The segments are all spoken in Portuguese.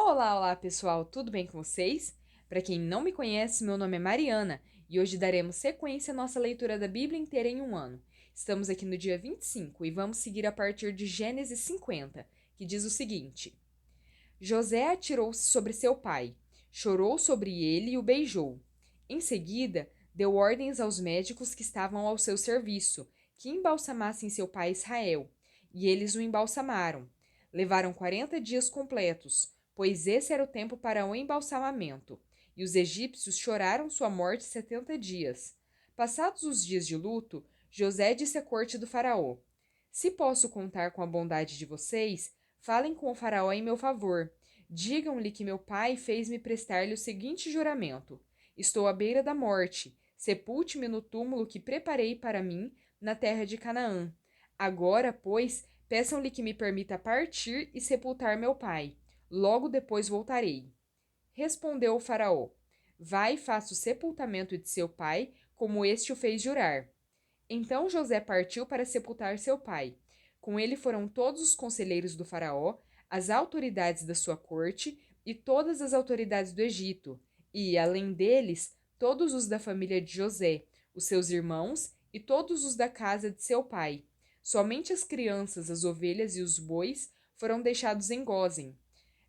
Olá, pessoal, tudo bem com vocês? Para quem não me conhece, meu nome é Mariana e hoje daremos sequência à nossa leitura da Bíblia inteira em um ano. Estamos aqui no dia 25 e vamos seguir a partir de Gênesis 50, que diz o seguinte: José atirou-se sobre seu pai, chorou sobre ele e o beijou. Em seguida, deu ordens aos médicos que estavam ao seu serviço, que embalsamassem seu pai Israel, e eles o embalsamaram. Levaram 40 dias completos, pois esse era o tempo para o embalsamamento, e os egípcios choraram sua morte 70 dias. Passados os dias de luto, José disse à corte do faraó: Se posso contar com a bondade de vocês, falem com o faraó em meu favor. Digam-lhe que meu pai fez-me prestar-lhe o seguinte juramento: Estou à beira da morte. Sepulte-me no túmulo que preparei para mim na terra de Canaã. Agora, pois, peçam-lhe que me permita partir e sepultar meu pai. Logo depois voltarei. Respondeu o faraó: Vai e faça o sepultamento de seu pai, como este o fez jurar. Então José partiu para sepultar seu pai. Com ele foram todos os conselheiros do faraó, as autoridades da sua corte e todas as autoridades do Egito, e, além deles, todos os da família de José, os seus irmãos e todos os da casa de seu pai. Somente as crianças, as ovelhas e os bois foram deixados em Gósen.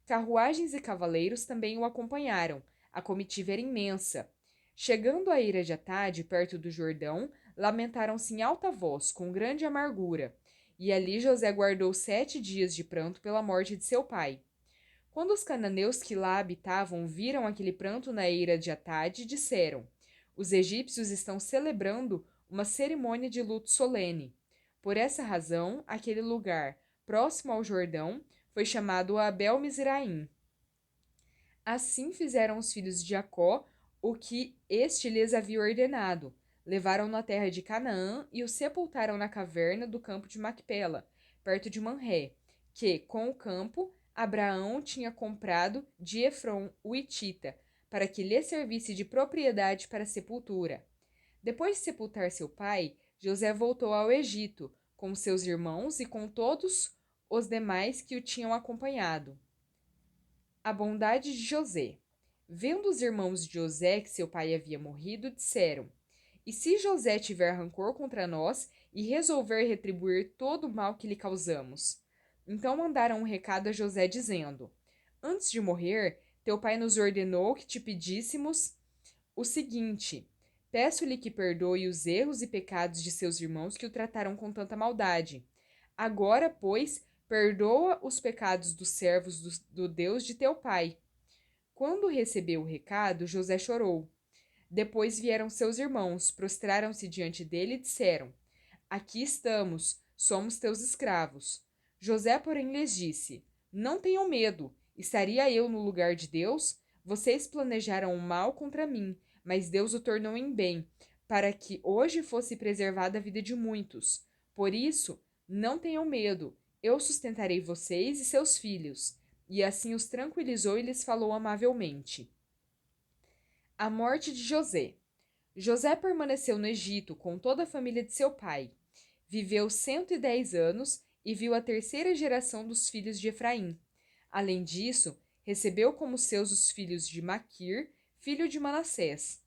Carruagens e cavaleiros também o acompanharam. A comitiva era imensa. Chegando à Eira de Atade, perto do Jordão, lamentaram-se em alta voz, com grande amargura. E ali José guardou 7 dias de pranto pela morte de seu pai. Quando os cananeus que lá habitavam viram aquele pranto na Eira de Atade, disseram: Os egípcios estão celebrando uma cerimônia de luto solene. Por essa razão, aquele lugar, próximo ao Jordão, foi chamado Abel Mizraim. Assim fizeram os filhos de Jacó o que este lhes havia ordenado. Levaram-no à terra de Canaã e o sepultaram na caverna do campo de Macpela, perto de Manré, que, com o campo, Abraão tinha comprado de Efron, o Hitita, para que lhe servisse de propriedade para a sepultura. Depois de sepultar seu pai, José voltou ao Egito, com seus irmãos e com todos os demais que o tinham acompanhado. A bondade de José. Vendo os irmãos de José que seu pai havia morrido, disseram: E se José tiver rancor contra nós e resolver retribuir todo o mal que lhe causamos? Então mandaram um recado a José dizendo: Antes de morrer, teu pai nos ordenou que te pedíssemos o seguinte: Peço-lhe que perdoe os erros e pecados de seus irmãos que o trataram com tanta maldade. Agora, pois, perdoa os pecados dos servos do Deus de teu pai. Quando recebeu o recado, José chorou. Depois vieram seus irmãos, prostraram-se diante dele e disseram: Aqui estamos, somos teus escravos. José, porém, lhes disse: Não tenham medo, estaria eu no lugar de Deus? Vocês planejaram o mal contra mim, mas Deus o tornou em bem, para que hoje fosse preservada a vida de muitos. Por isso, não tenham medo, eu sustentarei vocês e seus filhos. E assim os tranquilizou e lhes falou amavelmente. A morte de José. José permaneceu no Egito com toda a família de seu pai. Viveu 110 anos e viu a terceira geração dos filhos de Efraim. Além disso, recebeu como seus os filhos de Maquir, filho de Manassés.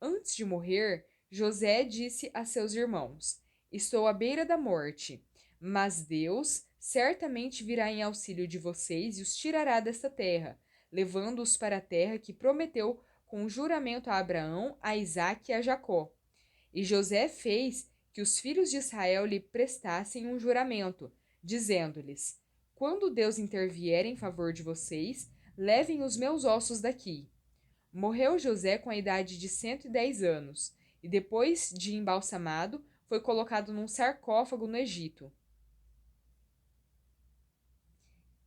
Antes de morrer, José disse a seus irmãos: Estou à beira da morte, mas Deus certamente virá em auxílio de vocês e os tirará desta terra, levando-os para a terra que prometeu com juramento a Abraão, a Isaque e a Jacó. E José fez que os filhos de Israel lhe prestassem um juramento, dizendo-lhes: Quando Deus intervier em favor de vocês, levem os meus ossos daqui. Morreu José com a idade de 110 anos, e depois de embalsamado, foi colocado num sarcófago no Egito.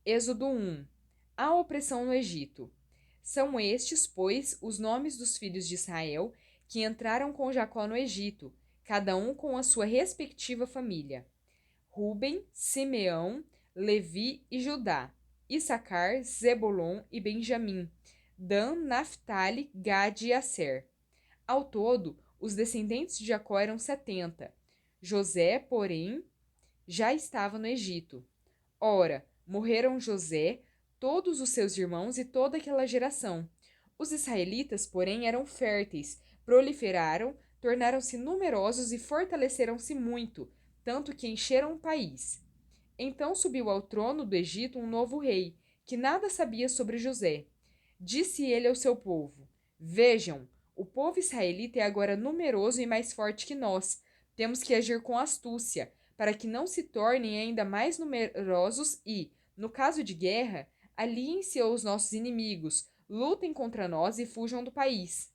Êxodo 1. A opressão no Egito. São estes, pois, os nomes dos filhos de Israel que entraram com Jacó no Egito, cada um com a sua respectiva família: Ruben, Simeão, Levi e Judá, Issacar, Zebulon e Benjamim, Dan, Naphtali, Gade e Asser. Ao todo, os descendentes de Jacó eram 70. José, porém, já estava no Egito. Ora, morreram José, todos os seus irmãos e toda aquela geração. Os israelitas, porém, eram férteis, proliferaram, tornaram-se numerosos e fortaleceram-se muito, tanto que encheram o país. Então subiu ao trono do Egito um novo rei, que nada sabia sobre José. Disse ele ao seu povo: Vejam, o povo israelita é agora numeroso e mais forte que nós. Temos que agir com astúcia, para que não se tornem ainda mais numerosos e, no caso de guerra, aliem-se aos nossos inimigos, lutem contra nós e fujam do país.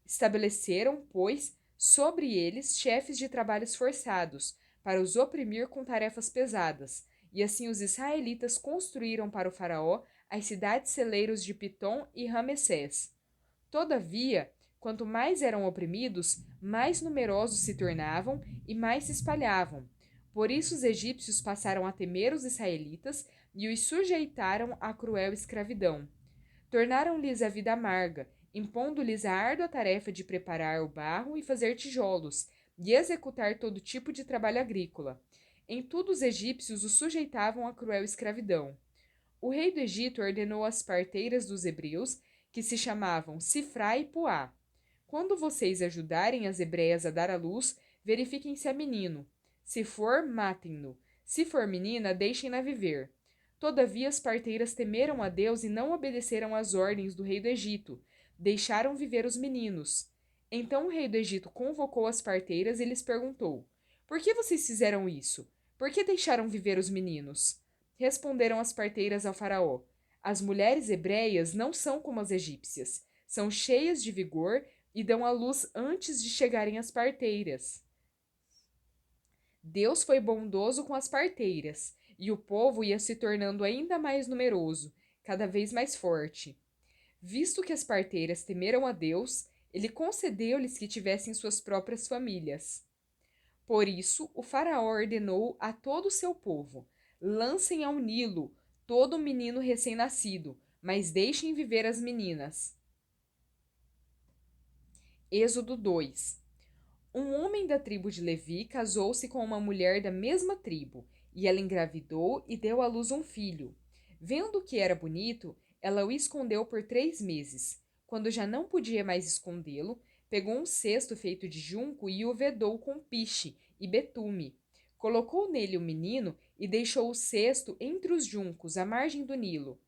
Estabeleceram, pois, sobre eles chefes de trabalhos forçados, para os oprimir com tarefas pesadas, e assim os israelitas construíram para o faraó as cidades-celeiros de Pitom e Ramessés. Todavia, quanto mais eram oprimidos, mais numerosos se tornavam e mais se espalhavam. Por isso os egípcios passaram a temer os israelitas e os sujeitaram à cruel escravidão. Tornaram-lhes a vida amarga, impondo-lhes a árdua tarefa de preparar o barro e fazer tijolos, e executar todo tipo de trabalho agrícola. Em tudo os egípcios os sujeitavam à cruel escravidão. O rei do Egito ordenou às parteiras dos hebreus, que se chamavam Sifrá e Puá: Quando vocês ajudarem as hebreias a dar à luz, verifiquem se é menino. Se for, matem-no. Se for menina, deixem-na viver. Todavia as parteiras temeram a Deus e não obedeceram às ordens do rei do Egito. Deixaram viver os meninos. Então o rei do Egito convocou as parteiras e lhes perguntou: Por que vocês fizeram isso? Por que deixaram viver os meninos? Responderam as parteiras ao faraó: As mulheres hebreias não são como as egípcias. São cheias de vigor e dão à luz antes de chegarem às parteiras. Deus foi bondoso com as parteiras, e o povo ia se tornando ainda mais numeroso, cada vez mais forte. Visto que as parteiras temeram a Deus, ele concedeu-lhes que tivessem suas próprias famílias. Por isso, o faraó ordenou a todo o seu povo: lancem ao Nilo todo menino recém-nascido, mas deixem viver as meninas. Êxodo 2. Um homem da tribo de Levi casou-se com uma mulher da mesma tribo, e ela engravidou e deu à luz um filho. Vendo que era bonito, ela o escondeu por 3 meses. Quando já não podia mais escondê-lo, pegou um cesto feito de junco e o vedou com piche e betume. Colocou nele o menino e deixou o cesto entre os juncos, à margem do Nilo.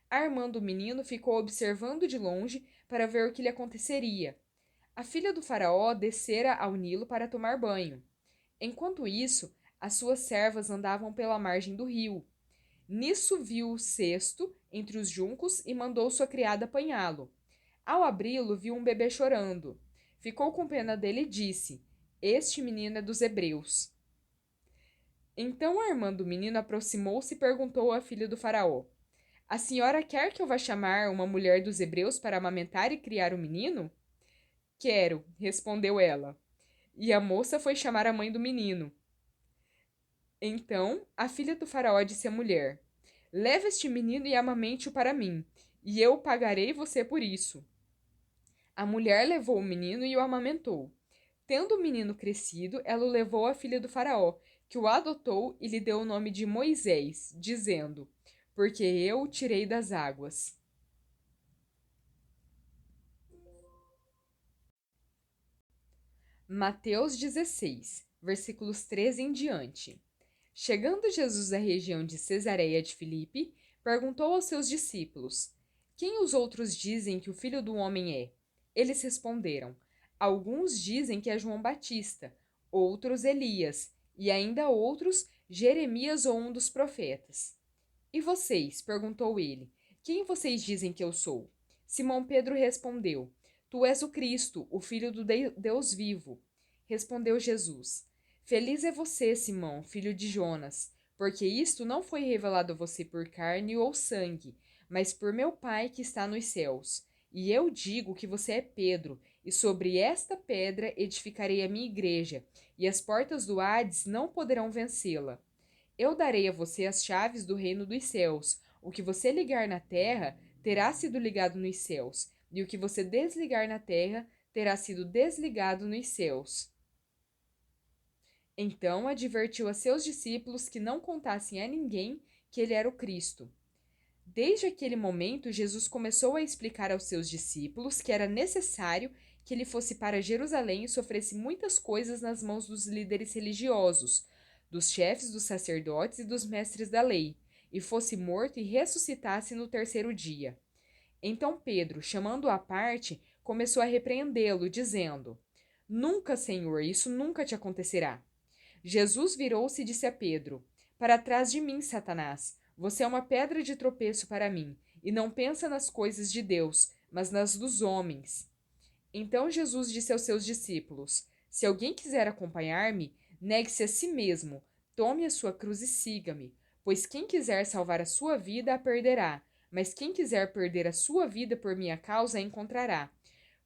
Armando o menino ficou observando de longe para ver o que lhe aconteceria. A filha do faraó descera ao Nilo para tomar banho. Enquanto isso, as suas servas andavam pela margem do rio. Nisso viu o cesto entre os juncos e mandou sua criada apanhá-lo. Ao abri-lo, viu um bebê chorando. Ficou com pena dele e disse: Este menino é dos hebreus. Então, armando o menino, aproximou-se e perguntou à filha do faraó: A senhora quer que eu vá chamar uma mulher dos hebreus para amamentar e criar o menino? Quero, respondeu ela. E a moça foi chamar a mãe do menino. Então, a filha do faraó disse à mulher: Leve este menino e amamente-o para mim, e eu pagarei você por isso. A mulher levou o menino e o amamentou. Tendo o menino crescido, ela o levou à filha do faraó, que o adotou e lhe deu o nome de Moisés, dizendo: Porque eu o tirei das águas. Mateus 16, versículos 13 em diante. Chegando Jesus à região de Cesareia de Filipe, perguntou aos seus discípulos: Quem os outros dizem que o Filho do Homem é? Eles responderam: Alguns dizem que é João Batista, outros Elias, e ainda outros Jeremias ou um dos profetas. E vocês? Perguntou ele: Quem vocês dizem que eu sou? Simão Pedro respondeu: Tu és o Cristo, o Filho do Deus vivo. Respondeu Jesus: Feliz é você, Simão, filho de Jonas, porque isto não foi revelado a você por carne ou sangue, mas por meu Pai que está nos céus. E eu digo que você é Pedro, e sobre esta pedra edificarei a minha igreja, e as portas do Hades não poderão vencê-la. Eu darei a você as chaves do reino dos céus. O que você ligar na terra terá sido ligado nos céus, e o que você desligar na terra terá sido desligado nos céus. Então advertiu a seus discípulos que não contassem a ninguém que ele era o Cristo. Desde aquele momento, Jesus começou a explicar aos seus discípulos que era necessário que ele fosse para Jerusalém e sofresse muitas coisas nas mãos dos líderes religiosos, dos chefes dos sacerdotes e dos mestres da lei, e fosse morto e ressuscitasse no terceiro dia. Então Pedro, chamando-o à parte, começou a repreendê-lo, dizendo: Nunca, Senhor, isso nunca te acontecerá. Jesus virou-se e disse a Pedro: Para trás de mim, Satanás. Você é uma pedra de tropeço para mim, e não pensa nas coisas de Deus, mas nas dos homens. Então Jesus disse aos seus discípulos: Se alguém quiser acompanhar-me, negue-se a si mesmo, tome a sua cruz e siga-me. Pois quem quiser salvar a sua vida a perderá, mas quem quiser perder a sua vida por minha causa a encontrará.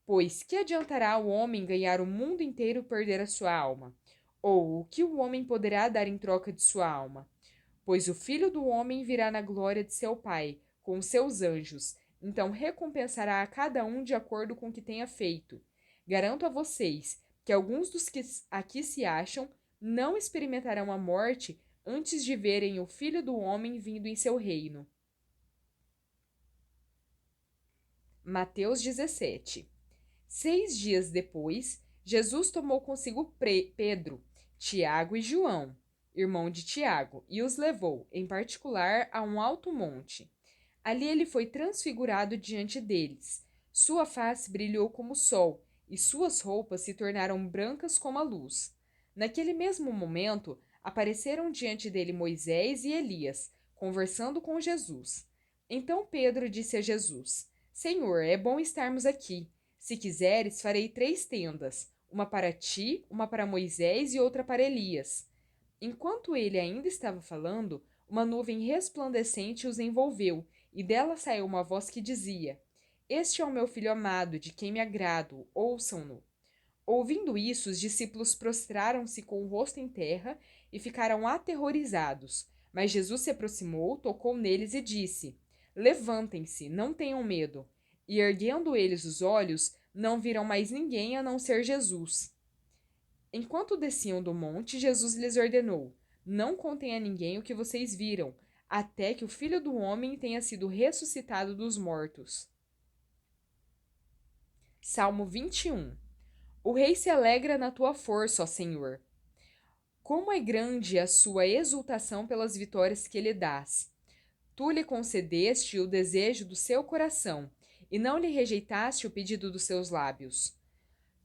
Pois que adiantará o homem ganhar o mundo inteiro e perder a sua alma? Ou o que o homem poderá dar em troca de sua alma? Pois o Filho do Homem virá na glória de seu Pai, com os seus anjos. Então recompensará a cada um de acordo com o que tenha feito. Garanto a vocês que alguns dos que aqui se acham não experimentarão a morte antes de verem o Filho do Homem vindo em seu reino. Mateus 17. 6 dias depois, Jesus tomou consigo Pedro, Tiago e João, irmão de Tiago, e os levou, em particular, a um alto monte. Ali ele foi transfigurado diante deles. Sua face brilhou como o sol, e suas roupas se tornaram brancas como a luz. Naquele mesmo momento, apareceram diante dele Moisés e Elias, conversando com Jesus. Então Pedro disse a Jesus: Senhor, é bom estarmos aqui. Se quiseres, farei 3 tendas, uma para ti, uma para Moisés e outra para Elias. Enquanto ele ainda estava falando, uma nuvem resplandecente os envolveu, e dela saiu uma voz que dizia: Este é o meu filho amado, de quem me agrado, ouçam-no. Ouvindo isso, os discípulos prostraram-se com o rosto em terra e ficaram aterrorizados. Mas Jesus se aproximou, tocou neles e disse: Levantem-se, não tenham medo. E erguendo eles os olhos, não viram mais ninguém a não ser Jesus. Enquanto desciam do monte, Jesus lhes ordenou: Não contem a ninguém o que vocês viram, até que o Filho do Homem tenha sido ressuscitado dos mortos. Salmo 21. O rei se alegra na tua força, ó Senhor. Como é grande a sua exultação pelas vitórias que lhe dás. Tu lhe concedeste o desejo do seu coração, e não lhe rejeitaste o pedido dos seus lábios.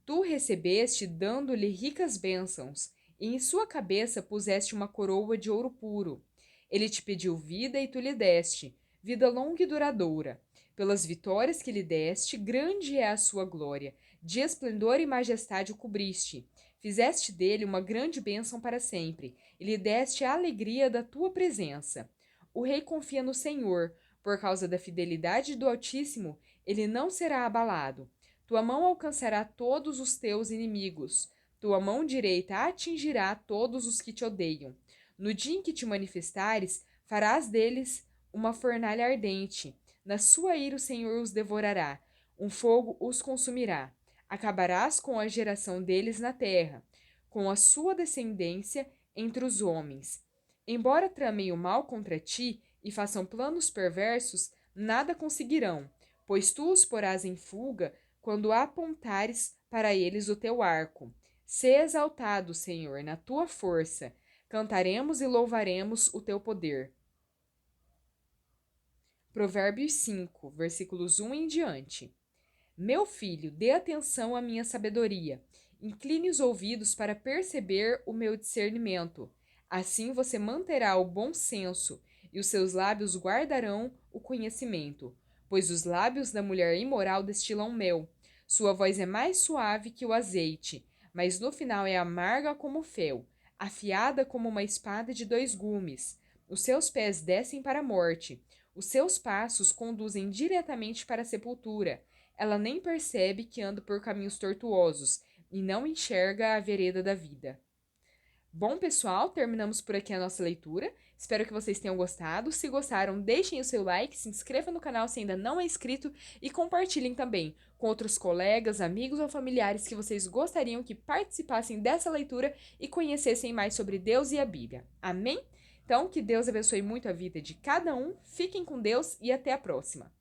Tu recebeste dando-lhe ricas bênçãos, e em sua cabeça puseste uma coroa de ouro puro. Ele te pediu vida e tu lhe deste, vida longa e duradoura. Pelas vitórias que lhe deste, grande é a sua glória, de esplendor e majestade o cobriste. Fizeste dele uma grande bênção para sempre, e lhe deste a alegria da tua presença. O rei confia no Senhor, por causa da fidelidade do Altíssimo, ele não será abalado. Tua mão alcançará todos os teus inimigos. Tua mão direita atingirá todos os que te odeiam. No dia em que te manifestares, farás deles uma fornalha ardente. Na sua ira o Senhor os devorará. Um fogo os consumirá. Acabarás com a geração deles na terra, com a sua descendência entre os homens. Embora tramem o mal contra ti e façam planos perversos, nada conseguirão, pois tu os porás em fuga quando apontares para eles o teu arco. Sê exaltado, Senhor, na tua força. Cantaremos e louvaremos o teu poder. Provérbios 5, versículos 1 em diante. Meu filho, dê atenção à minha sabedoria. Incline os ouvidos para perceber o meu discernimento. Assim você manterá o bom senso, e os seus lábios guardarão o conhecimento. Pois os lábios da mulher imoral destilam mel. Sua voz é mais suave que o azeite, mas no final é amarga como o fel, afiada como uma espada de 2 gumes. Os seus pés descem para a morte. Os seus passos conduzem diretamente para a sepultura. Ela nem percebe que anda por caminhos tortuosos e não enxerga a vereda da vida. Bom, pessoal, terminamos por aqui a nossa leitura. Espero que vocês tenham gostado. Se gostaram, deixem o seu like, se inscrevam no canal se ainda não é inscrito e compartilhem também com outros colegas, amigos ou familiares que vocês gostariam que participassem dessa leitura e conhecessem mais sobre Deus e a Bíblia. Amém? Então, que Deus abençoe muito a vida de cada um. Fiquem com Deus e até a próxima.